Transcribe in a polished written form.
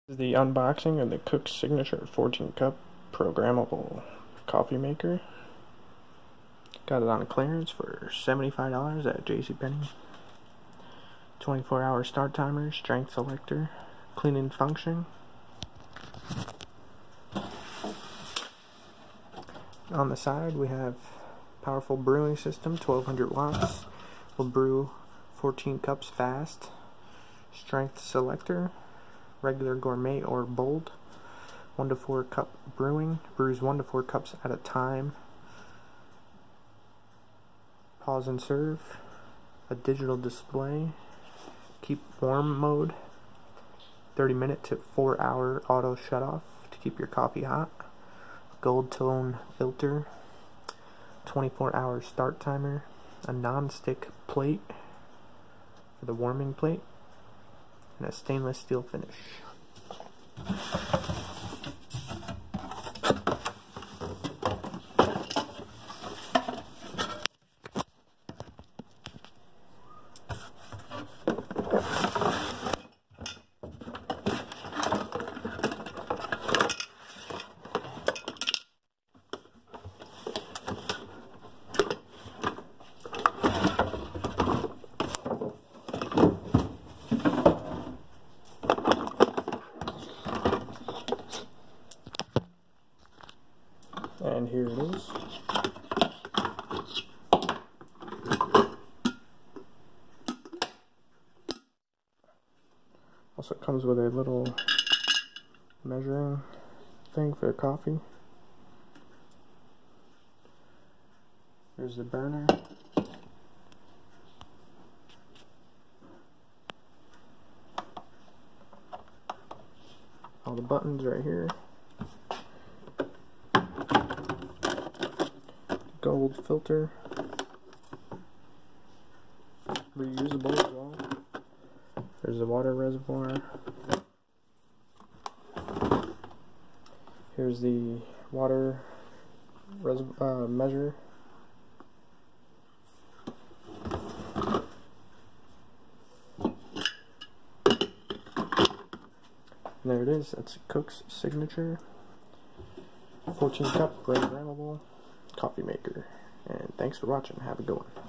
This is the unboxing of the Cook's Signature 14 cup programmable coffee maker. Got it on clearance for $75 at JCPenney. 24-hour start timer, strength selector, cleaning function. On the side we have powerful brewing system, 1200 watts. Will brew 14 cups fast. Strength selector, regular, gourmet, or bold. 1 to 4 cup brewing. Brews 1 to 4 cups at a time. Pause and serve. A digital display. Keep warm mode. 30-minute to 4-hour auto shut off to keep your coffee hot. Gold tone filter. 24-hour start timer. A non-stick plate for the warming plate. And a stainless steel finish. And here it is. Also comes with a little measuring thing for the coffee. There's the burner. All the buttons right here. Gold filter, reusable as well. There's the water reservoir. Here's the water measure. And there it is. That's Cook's Signature 14 cup programmable coffee maker. And thanks for watching. Have a good one.